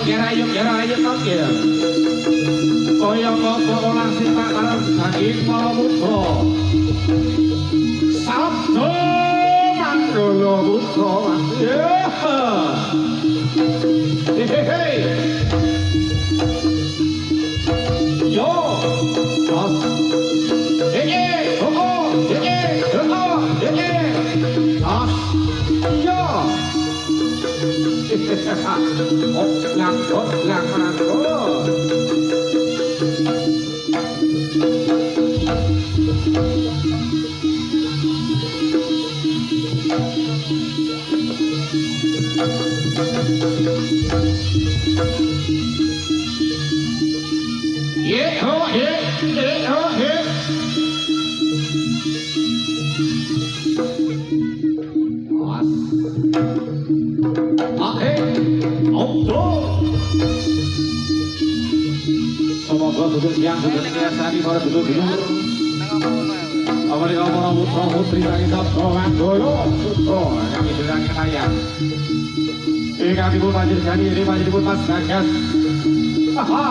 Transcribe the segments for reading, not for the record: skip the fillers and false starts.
ayuk kau kira. Kaya kok olah sintak karang daging Malamudha. Sabda Mandala Putra. Hei. Yo. Dos. Hot Semoga duduk siang tadi para duduk-duduk. Awalnya kamu putri lagi sabda Doyo putra kami sedang kaya. Ini kami pun majid jadi ini majid pun mas gagas. Haha.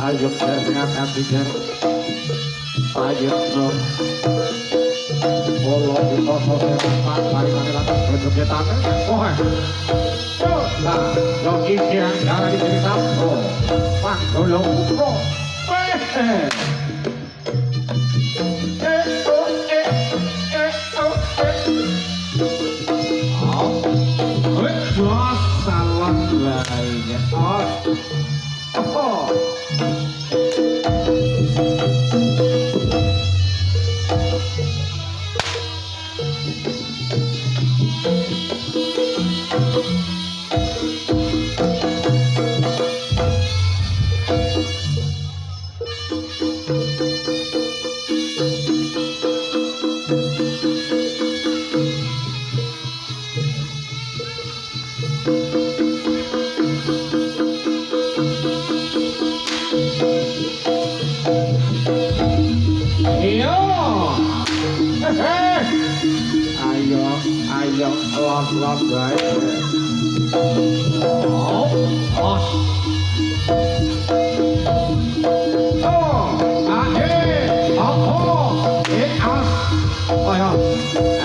Ayo dengan hati ger, ayo dong. Bolo di kosong tempat mari lakukan berkegiatan. Oh, nah, joki yang cara di sini sabdo, pak dulu bro. Salah lainnya. Oh. ayo lot bae. Oh, oh.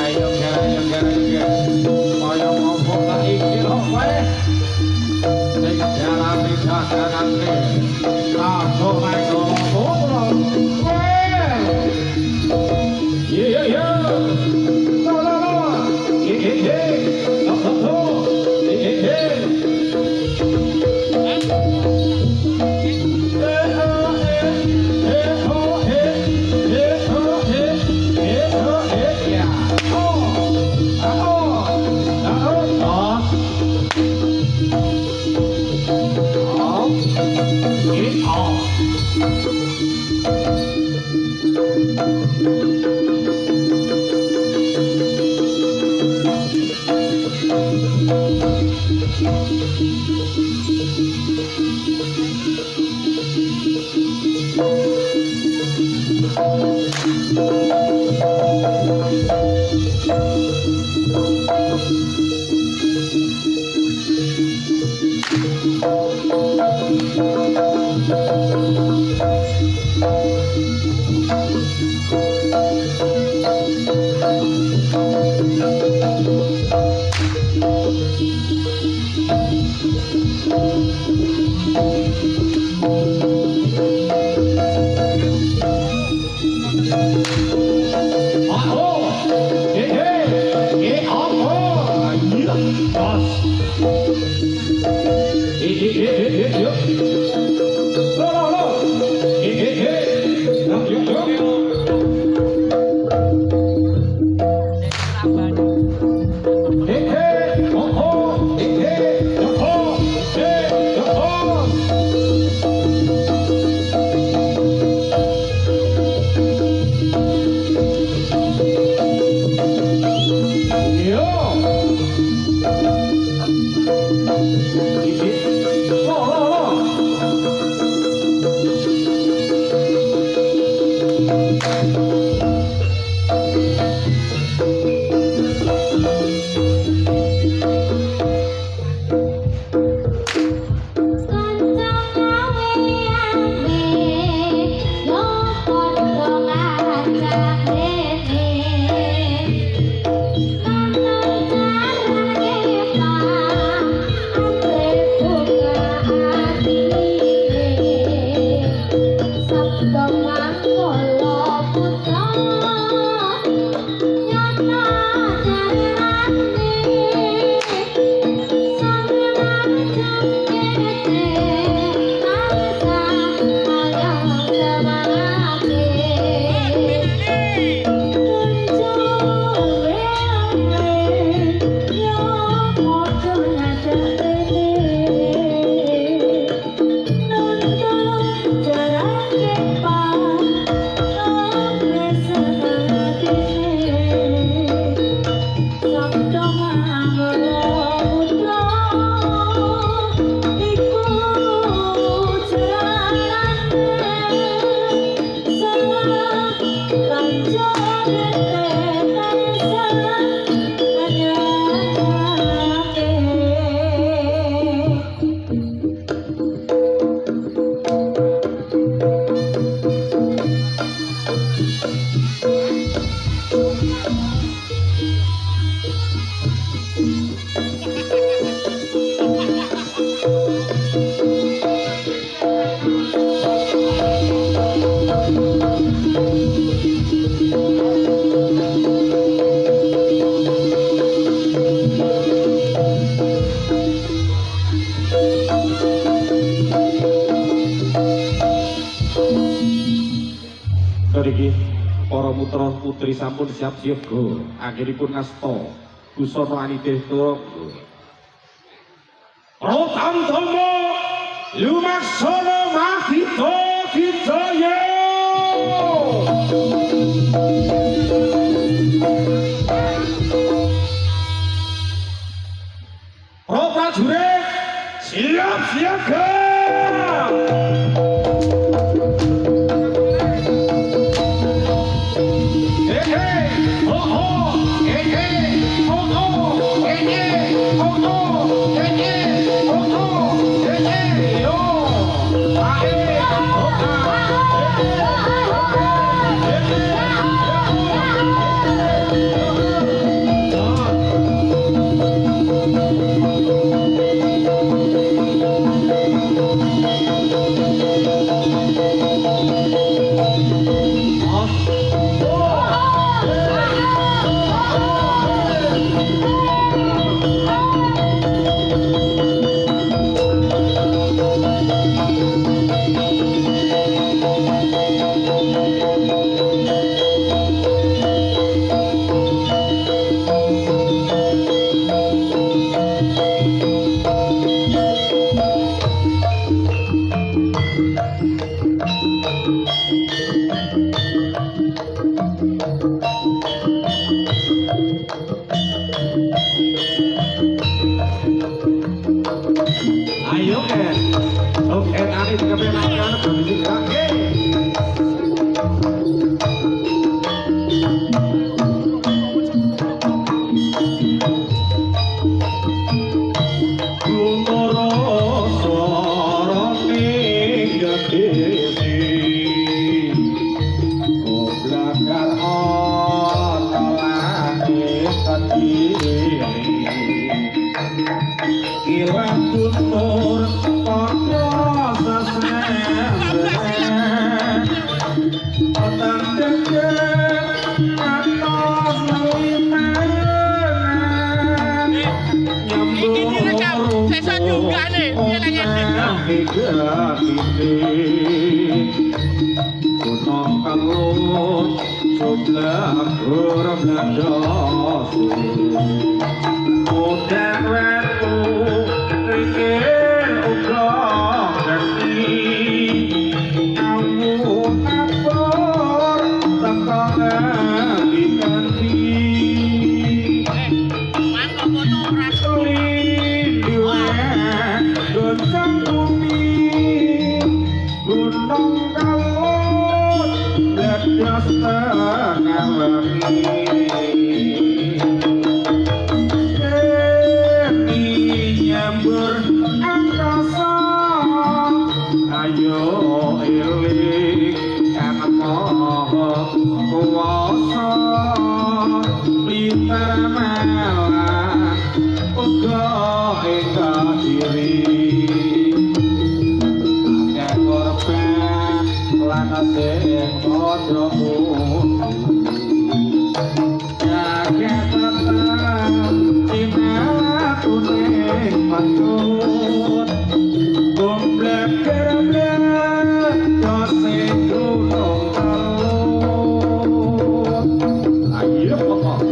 Ayo kaya ngopo tak iki lho kowe sing jalane daganane kanggo manggo ora iya no Putri sampun siap siaga akhiripun ngasta busana anideh tur Rotam Tomo lumaksana mahita kijaya para prajurit siap siaga oh oh Ayo Ken, oke tadi kebenaran kondisi kaki. Sesat juga nih, dia lagi Gunung Kelut, Jumlah Berblandos Udan wetu, Rikir uga Ganti Kamu ngapur, Tekone diganti mangkok foto ratu. Gunung bumi, Gunung Kelut, ledas tengah wengi. Ini nyambur angkasa, ayo iling kan maha kuwasa, pinter melah uga ing diri. Sing padha jagat tetep cinatune patut gomblek gerblek dose gunung Kelut ayo pokok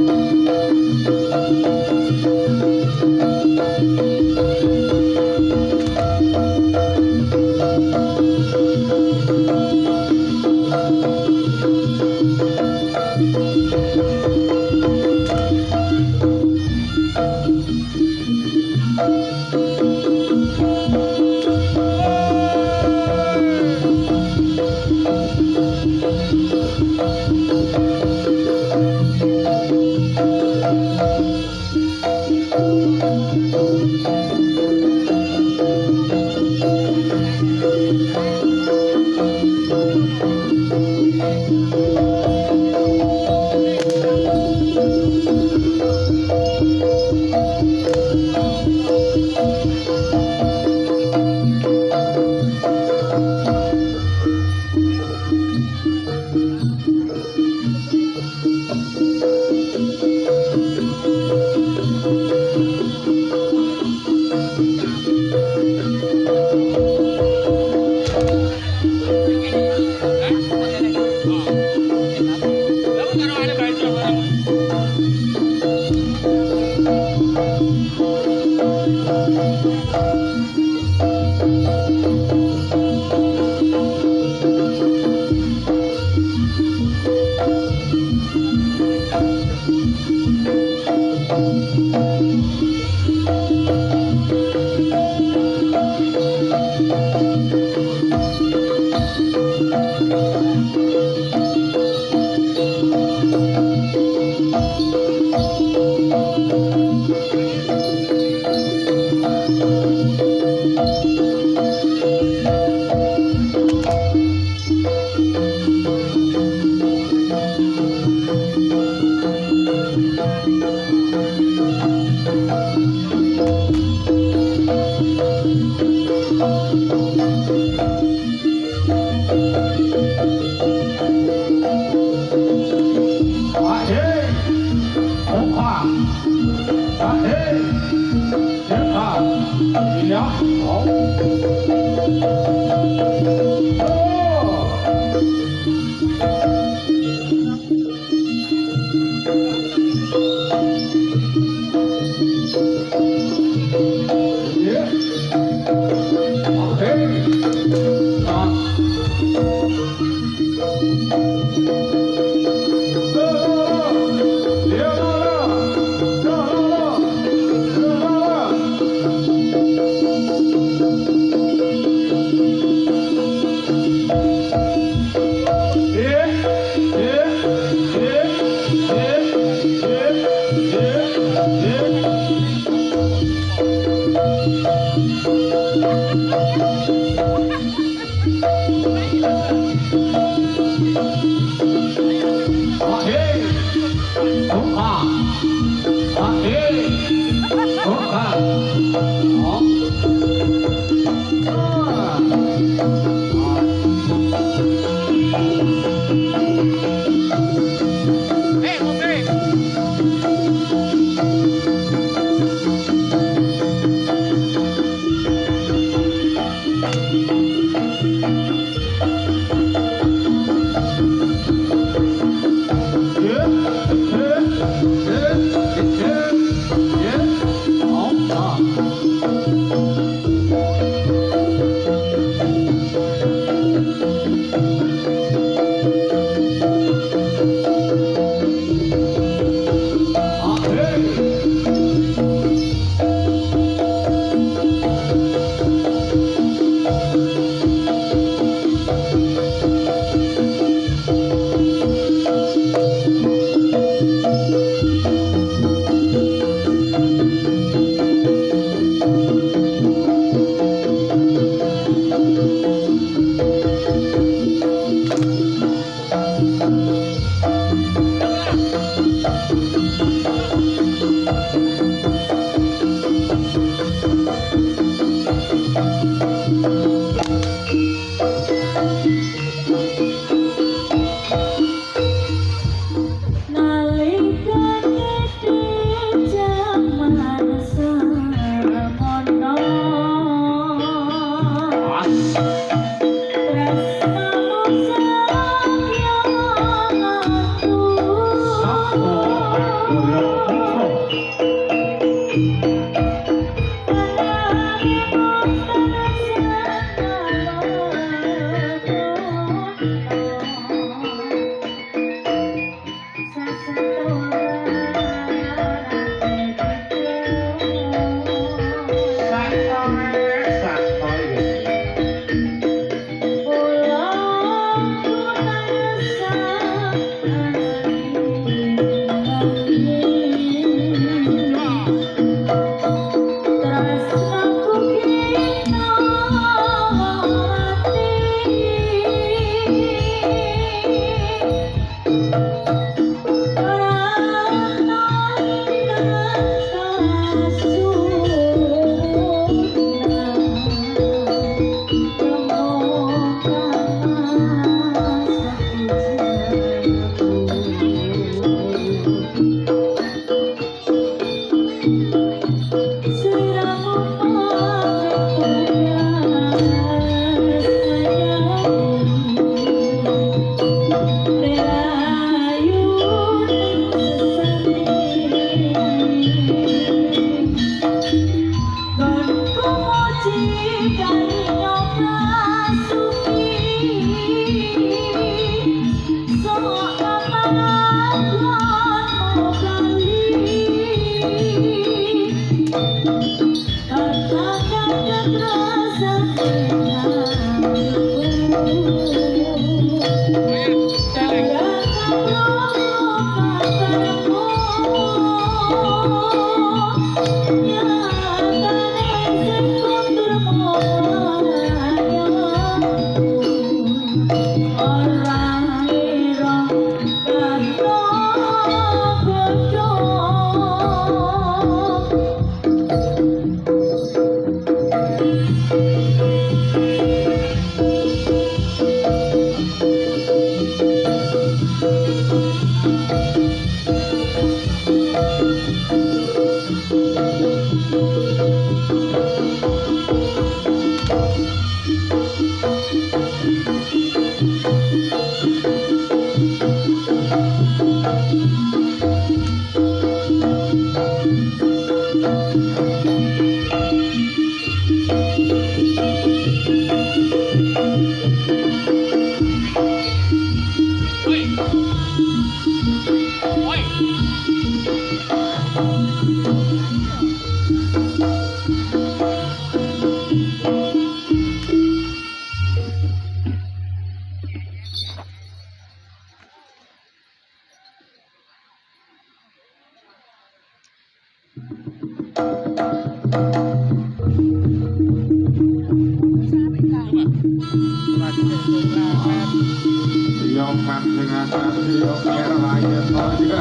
Yang mancing asal siok merah aja saja.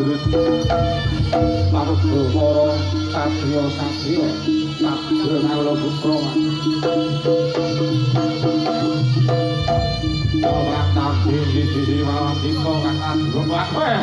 prajurit Parga para satriya-satriya satriya kawula putra ora tampi siji malam dina kang adrum wae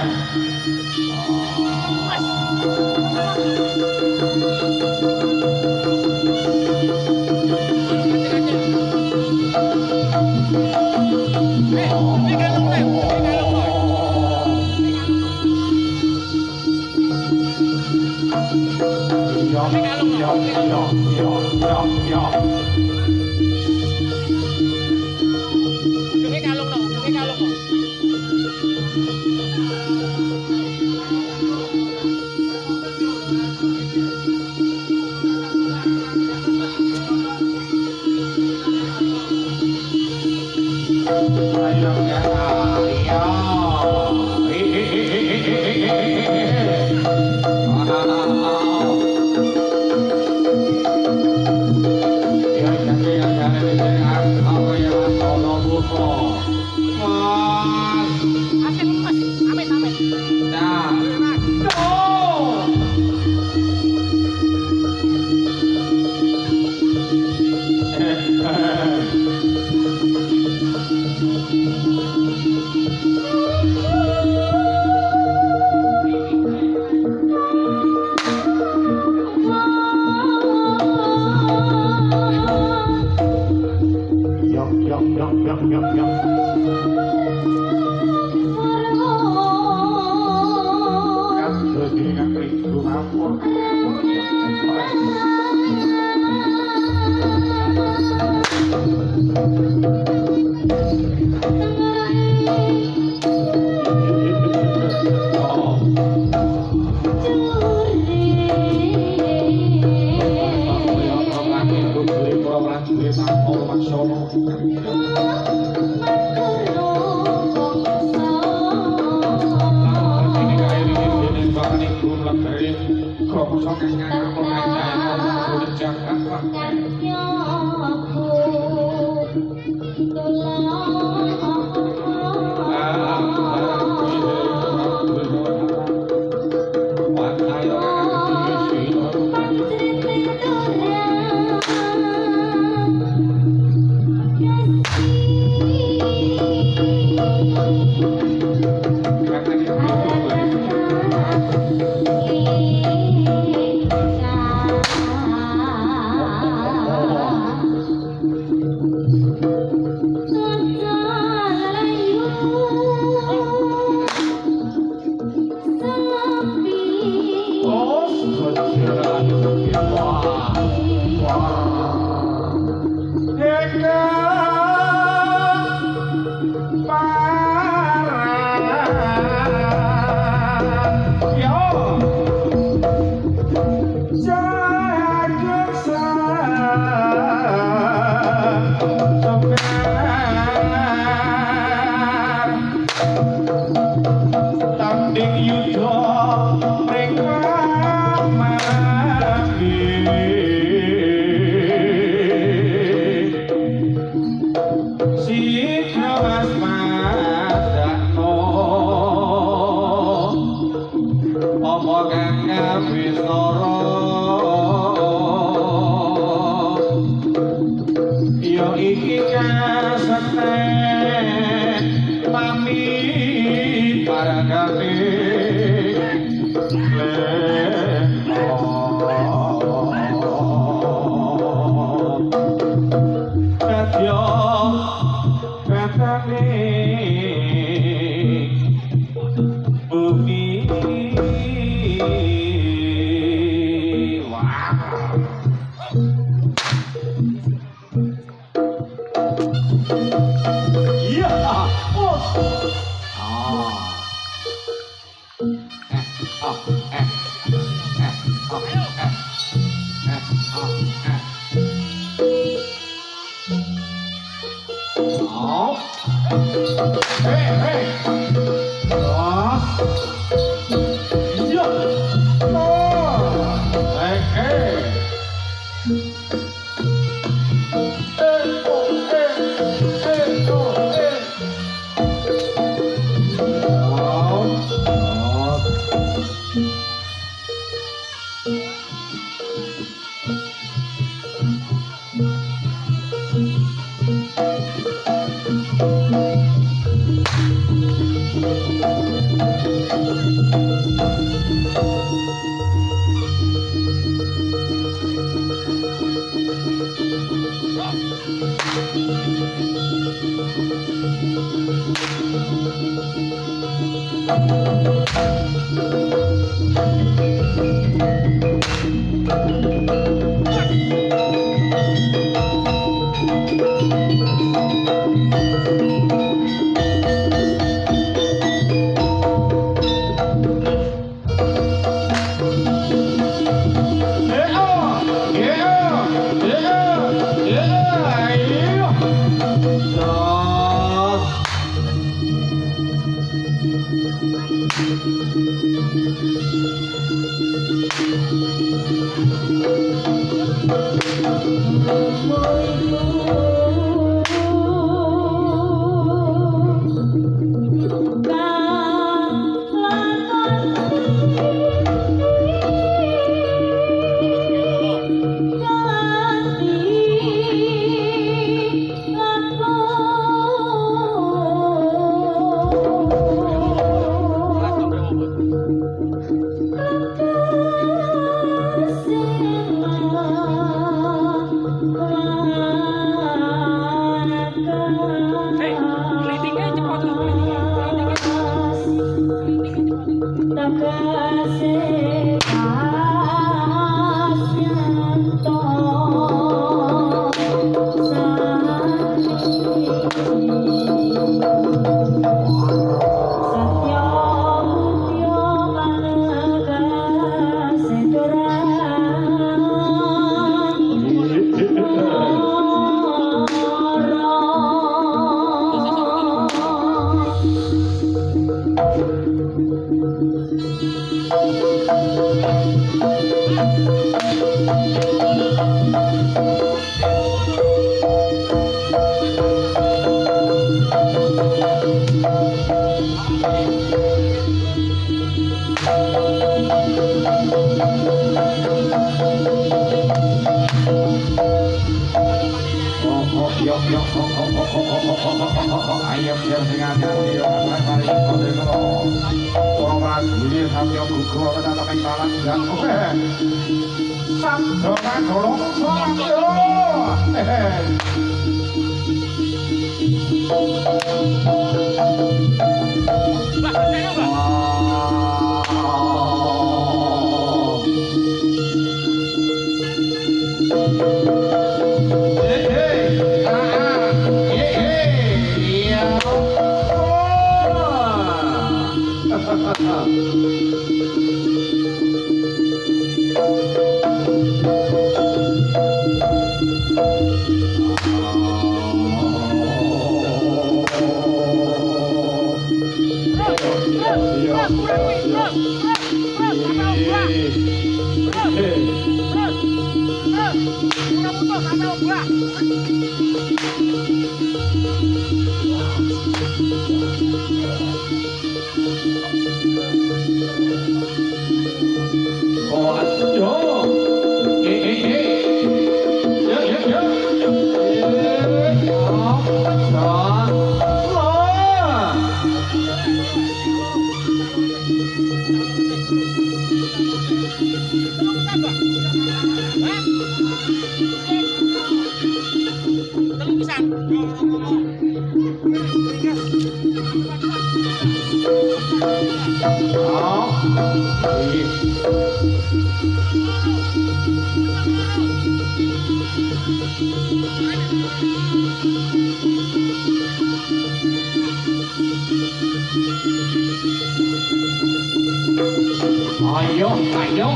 Ayo, ayo.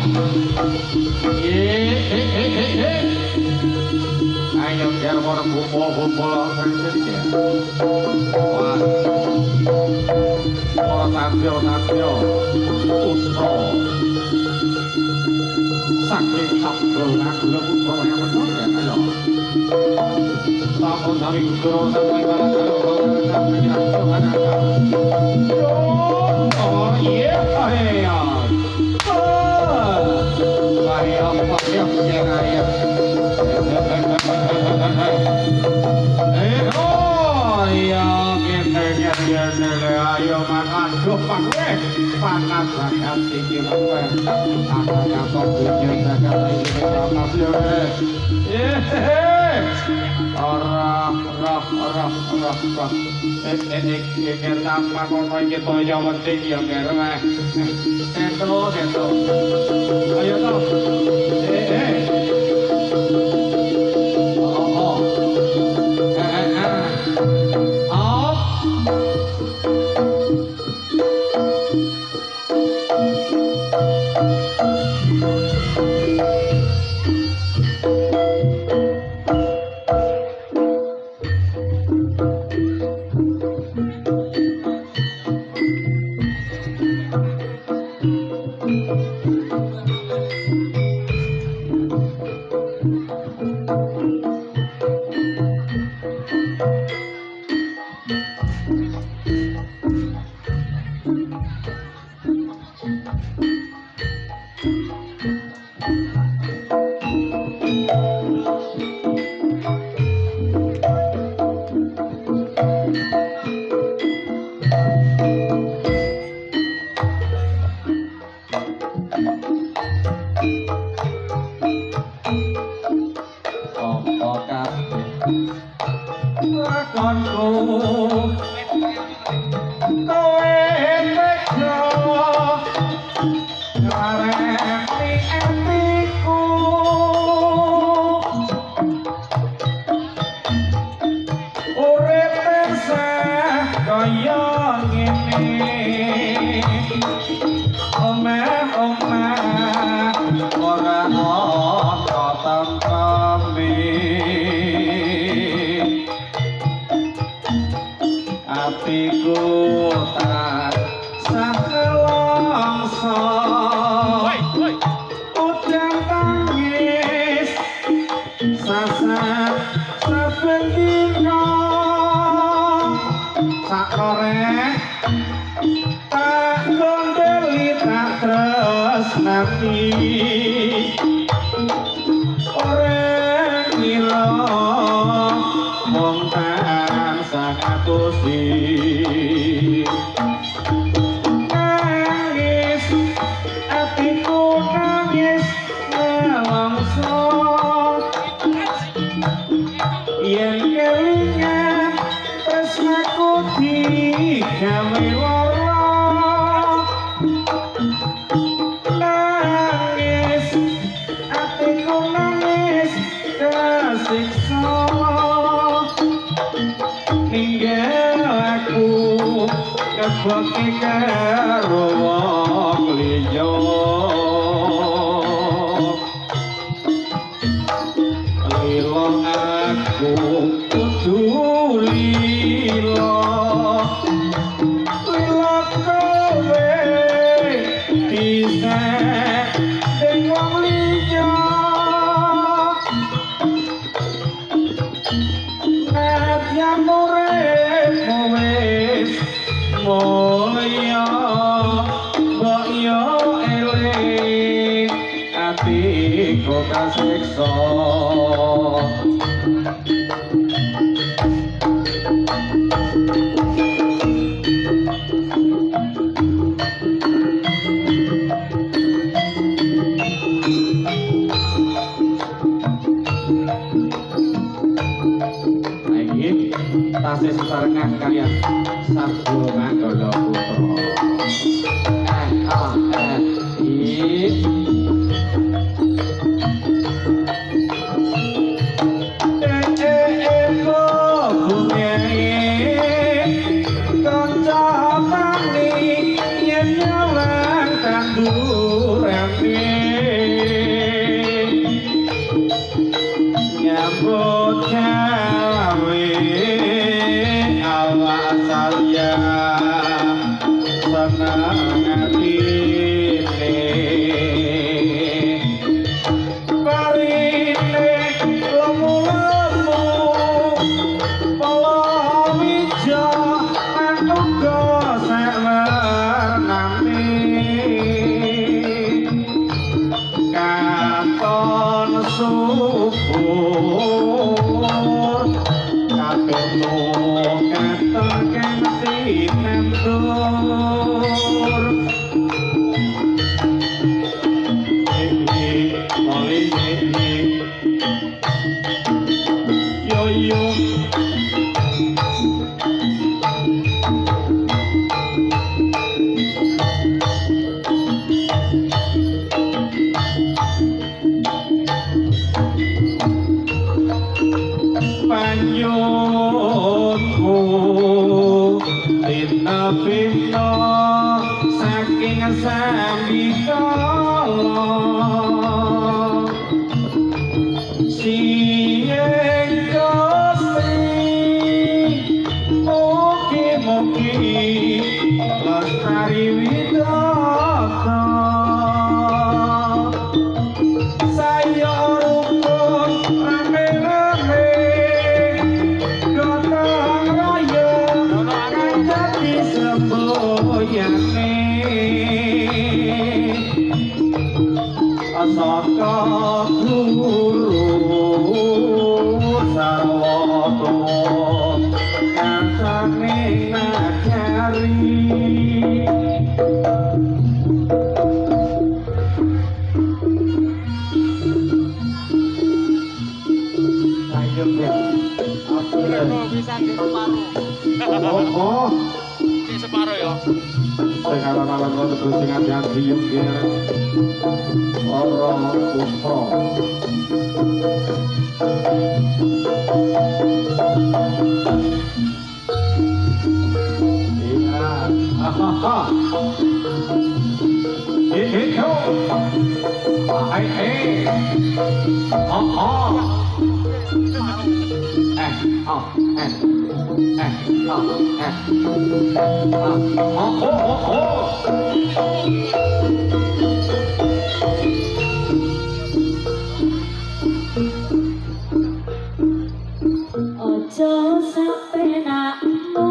Ayo biar orang kumpul-kumpul saja. Wah. Orang tampil. Putra. Saking sabdo ngagula putra yang benar ya. Ayo. Sampun sami guru sampai para kalau sampai oh iya, ayo. Ayo makan doang weh panas sangat tinggi weh anak kantor punya sangat tinggi panas ya weh orang tanpa kono iki toya penting ya ger. Keto. Ayo to. Oh. Up. Tasih sesarengan kalian Sarjo Manggala Putra. Yo Panyunku Dina-dina saking sambikala Siyeng Gusti mugi-mugi lestari widata saya rukun rame-rame gotong royong ngajati semboyane asaka guru sarwoto kancane ngajari Bisa di separuh. oh Di separuh ya. Sekarang-karang kau terus ingat diem dia orang kumpul iya hahaha itu hai oh oh Ojo sampe nakmu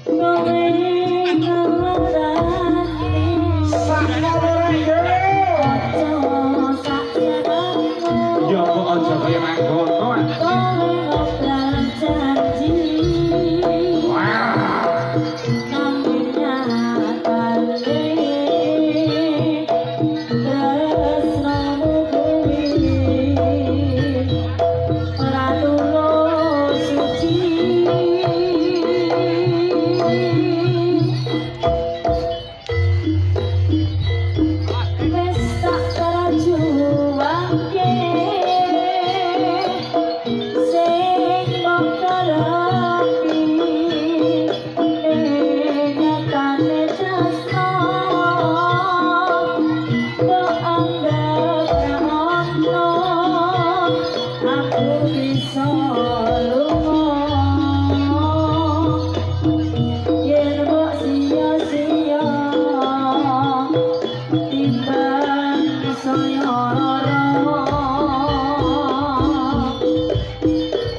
kowe ngelarani ojo sampe nakmu ya aja kaya mangkono kowe ngobrol janji namanya kali tresnamu kuwi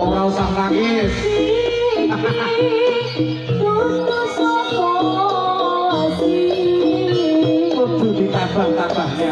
ora usah nangis kudu ditabah-tabahnya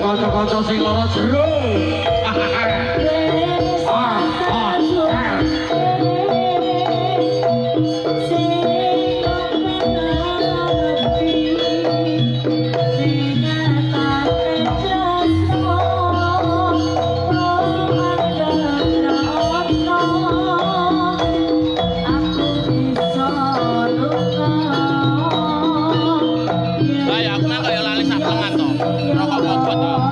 kanca-kanca sing lara jero. Rokok bobot dong.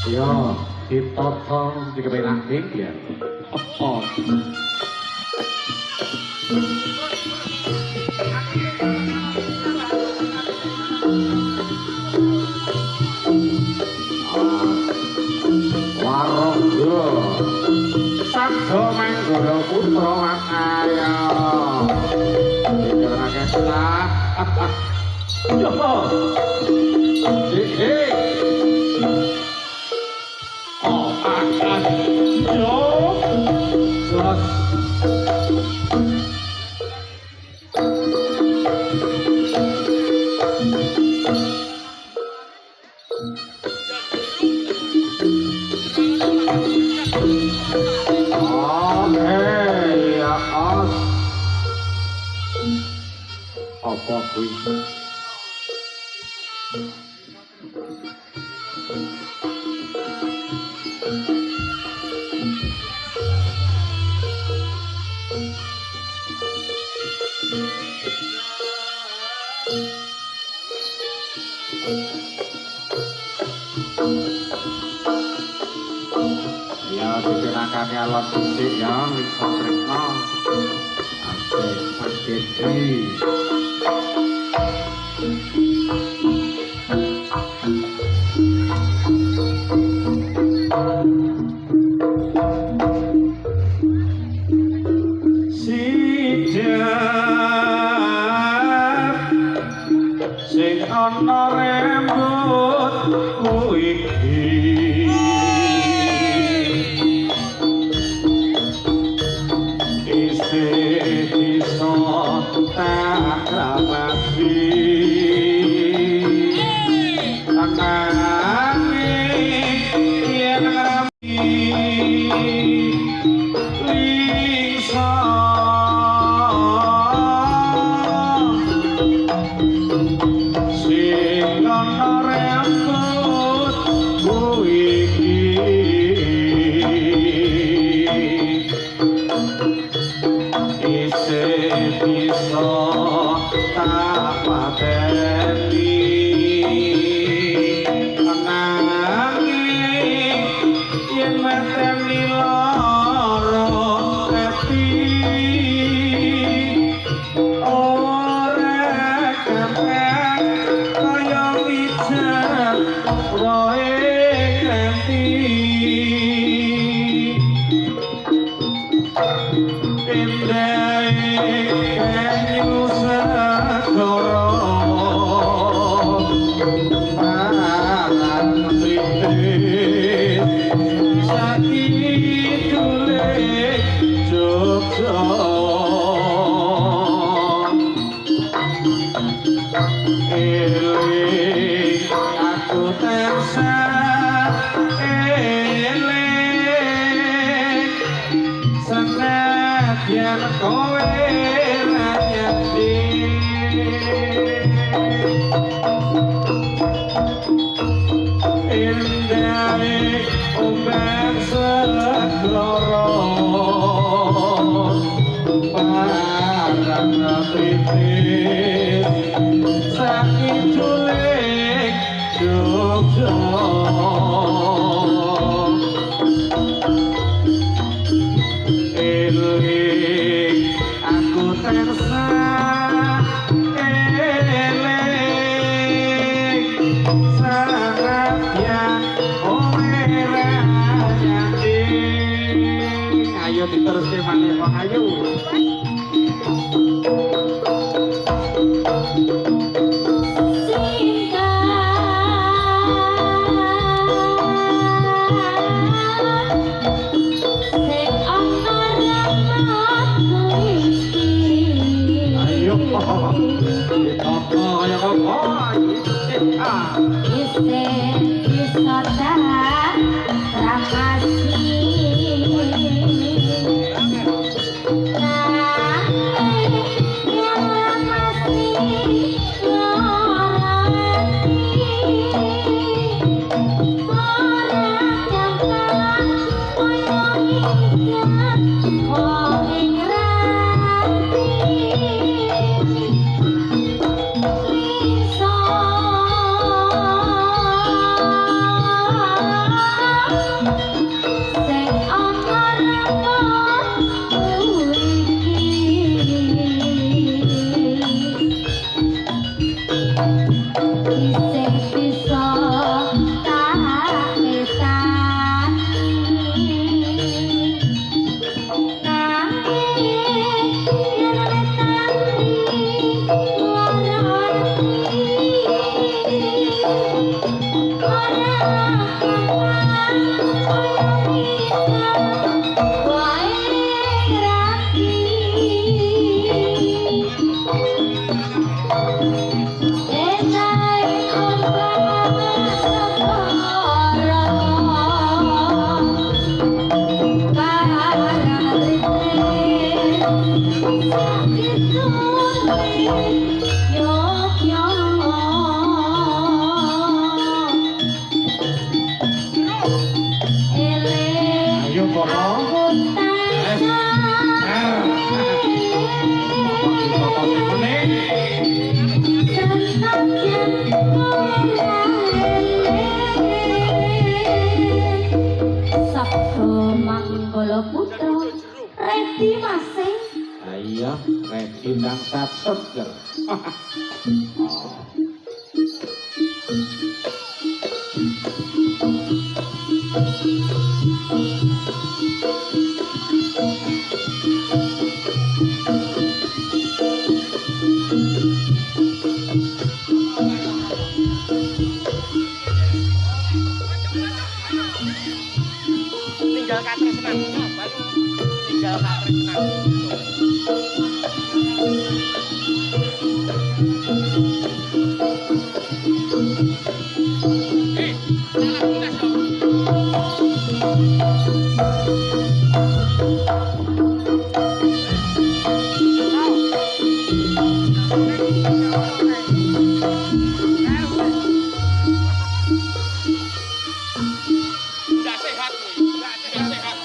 Yo, dipotong di kebenak ya. Oh. Warung yo. Sabdo menggoro putra makaya. Dikenake lah. Yo. Oh, yo. Terus apa kuwi? Ya, dikenakan alon musik ya, Rikno. Asik, Paketi. Sing ana rembut iki isih bisa tak rapati nanging yen ngerti lingsa sing ana rembut iki isih bisa tak pateni nanging yen mateni lara ati ora kepek kaya wijen eling aku tansah eling senadyan kowe ra nyati indahe ombak segoro parang pipis saking culik Jogja eling aku tansah eling senadyan kowe ra nyati ayo diteruske maneh Bang ayo Iya, indang satep ya. Tinggal katresnan. Tinggal katresnan. Nggak sehat nih, nggak sehat.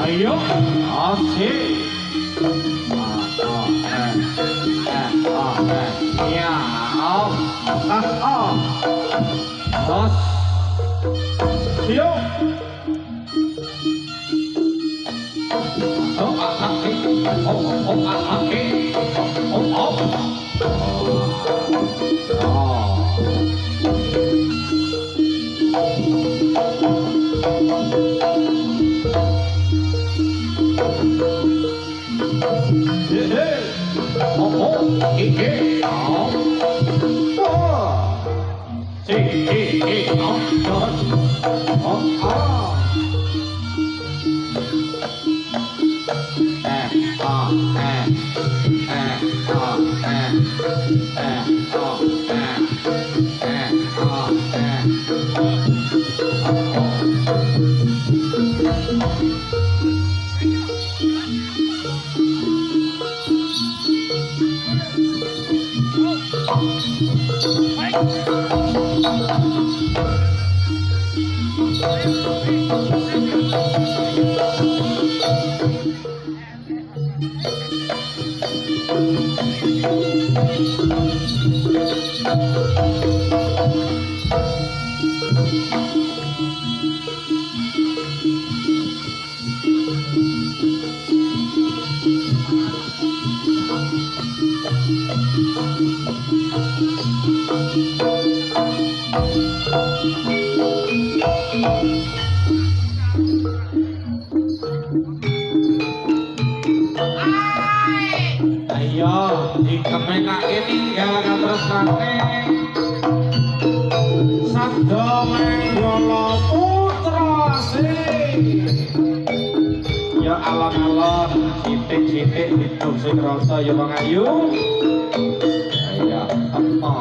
Ayo, asik. Ya, Bos. Yo. Ayo, dikepekake tinggal katresnane. Sabda Menggala putra sih. Ya alon-alon, sithik-sithik hidup sing rasa ya Bang Ayu. Ayo, apa?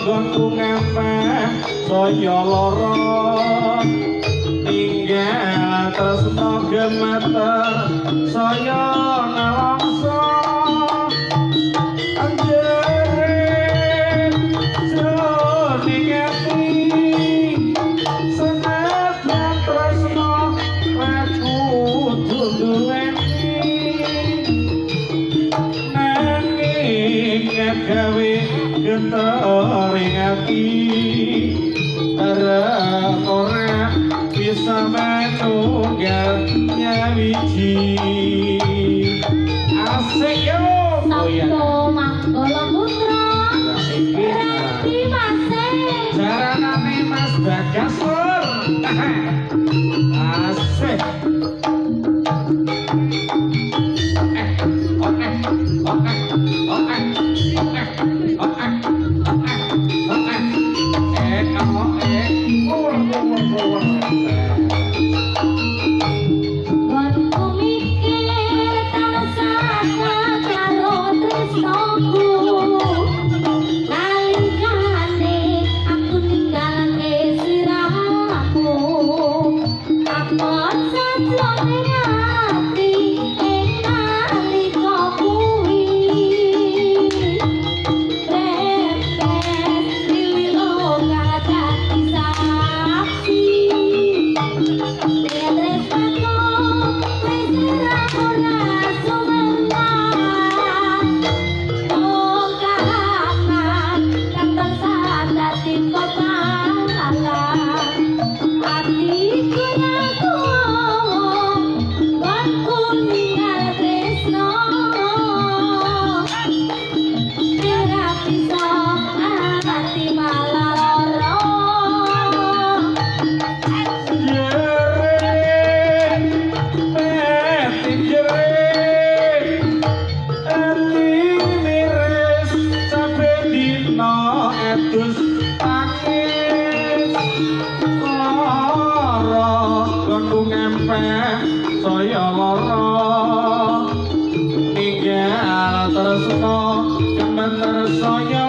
gonku ngempeh saya lara ninggal tresno gemeter saya nelongso anjere jroning ati senadyan tresno aku duweni gawe getaring ati arep ora bisa menunggal nyawiji asik yo Sabto Manggala Putra Ranti Mase jaranane Mas Bagas Lur asik Gonku mikir tansah karo tresnoku nalikane aku ninggalake sirahmu apot sajrone ati ing nalika kuwi repes riwilo kadati saksi saya lara ninggal tresno gemeter saya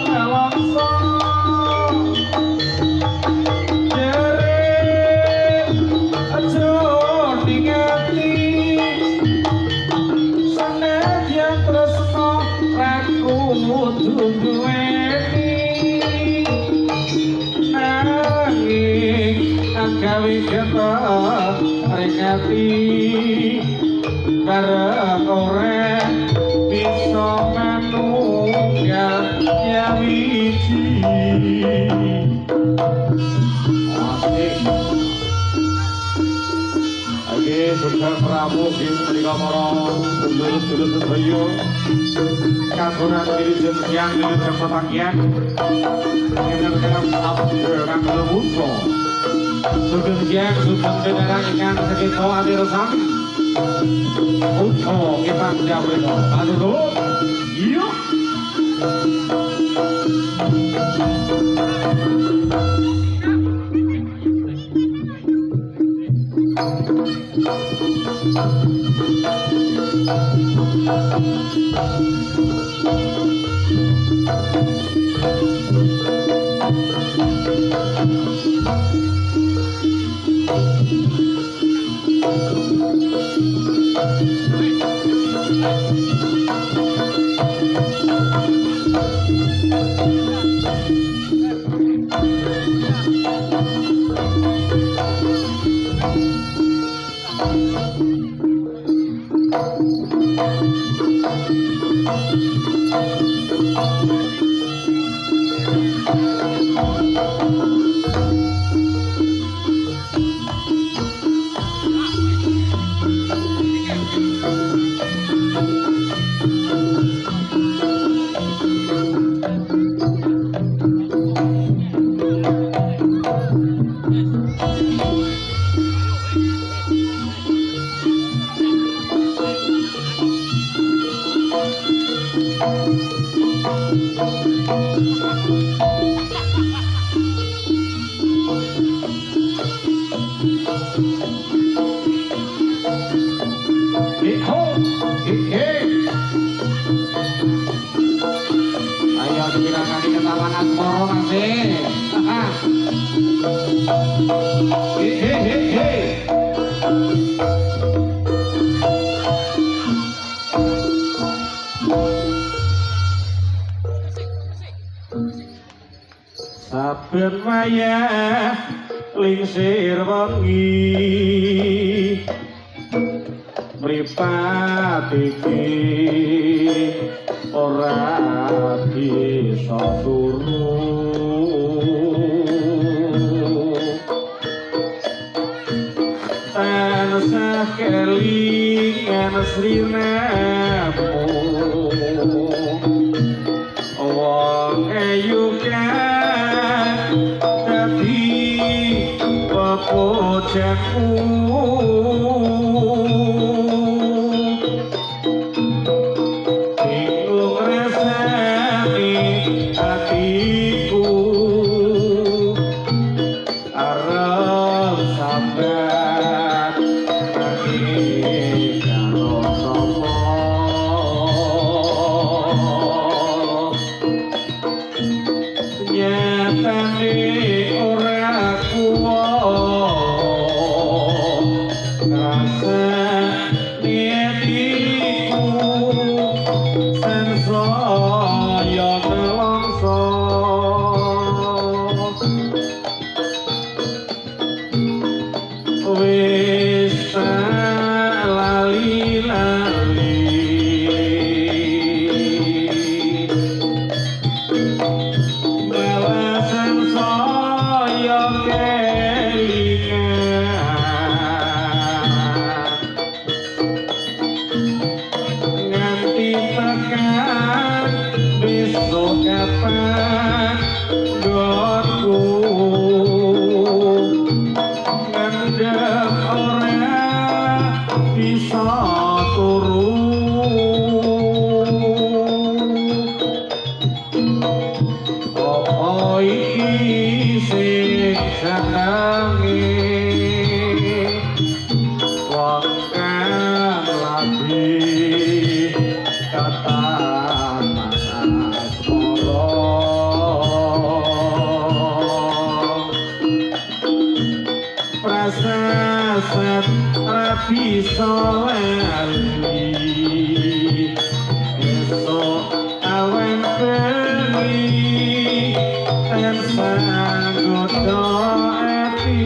nelongso jere aja ningati senadyan tresno aku duweni nanging gawe ketok ringati bareng ora bisa manunggal nyawiji asik oke sudah Prabu sing menika para sedulur-sedulur sedaya kagungan diri jenjang diri jembatan kita sabda kang lemuso sugeng jang sugeng benerang ingkang sekito adir sami uto kita jabreno aduh yuk moro nasi. He. Saben wayah lingsir wengi mripat iki ora bisa turu tansah kelingan srinamu wong ayu kan dadi pepojakku bingung rasane hatiku arep sambat nanging karo sapa nyatane ora kuwat rasa niatiku sensaya nelongso wis lali-lali balasan saya kelingan nganti tekan besok kapan doaku ngendep ora bisa turu apa iki sing jenenge wong kang lagi kata prasasat rapi solali esok awan bengi dan sanggup doati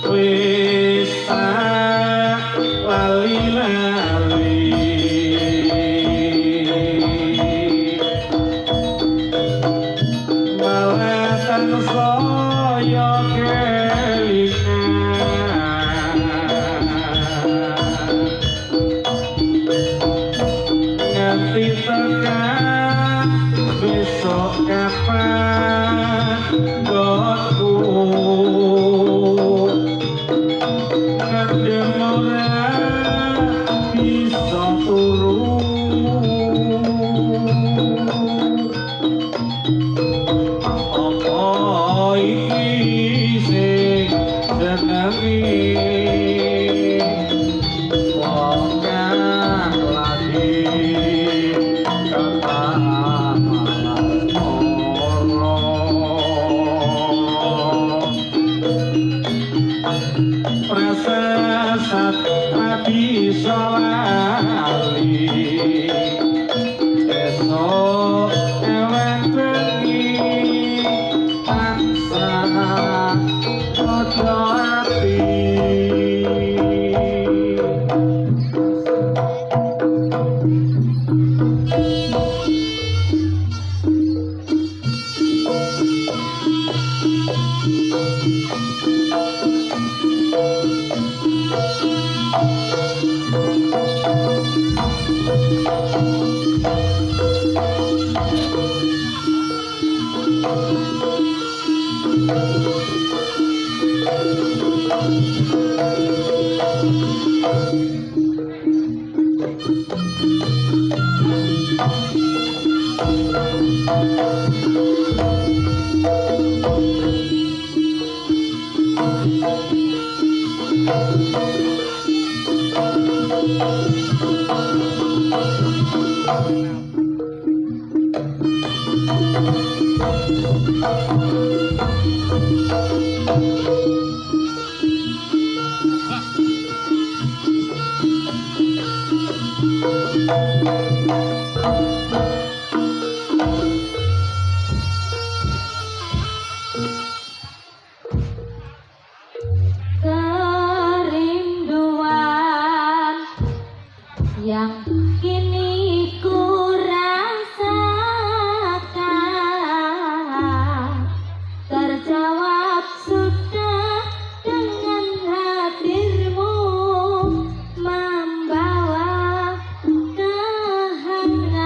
wis lali-lali balasan saya kelingan nganti tekan besok kapan doaku ngendem ora bisa turu apa iki sing jenenge wong kang lagi kata prasasat rapi solali esok ewen bengi tansah padha ati Kerinduan yang kini ku rasakan terjawab sudah dengan hadirmu membawa kehangatan.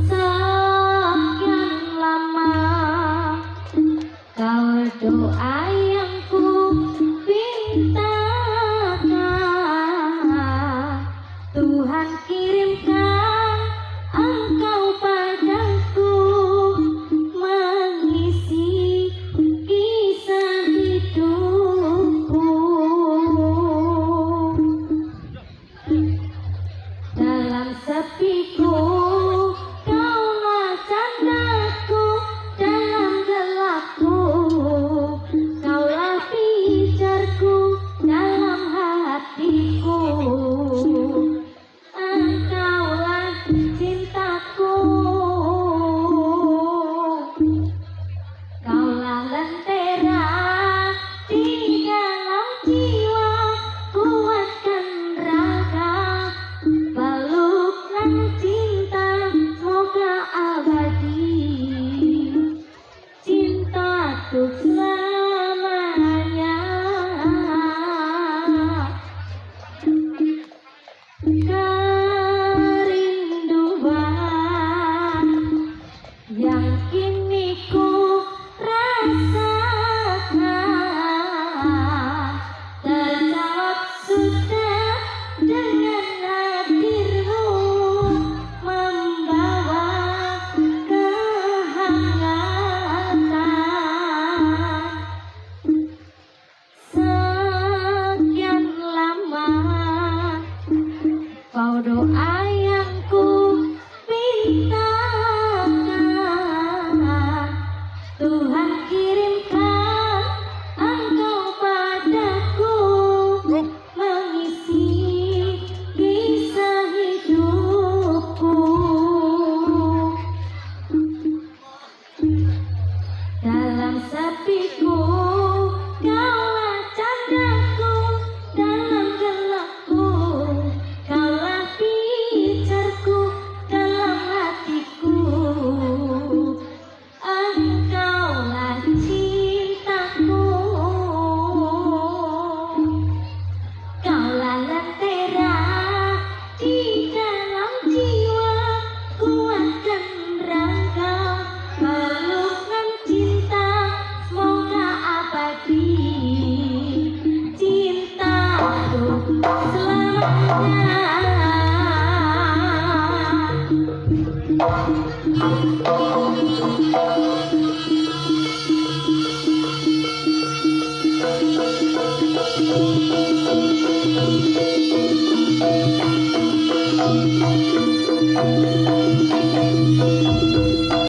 Sekian lama kau doa yang ku pintakan, Tuhan kirimkan engkau padaku mengisi kisah hidupku. Dalam sepiku kaulah candaku, dalam gelapku kaulah pijarku, dalam hatiku engkaulah cintaku. Kaulah lentera di dalam jiwa, kuatkan raga, pelukkan cinta, semoga abadi, cinta untuk selamanya. Kerinduan yang kini ku rasakan terjawab sudah dengan hadirmu membawa kehangatan. Sekian lama kau doa yang ku pintakan, Tuhan kirimkan engkau padaku mengisi kisah hidupku. Dalam sepiku kaulah candaku, dalam gelapku kaulah pijarku, dalam hatiku engkaulah cintaku. Kaulah lentera di dalam jiwa, kuatkan raga, pelukkan cinta, semoga abadi, cinta untuk selamanya.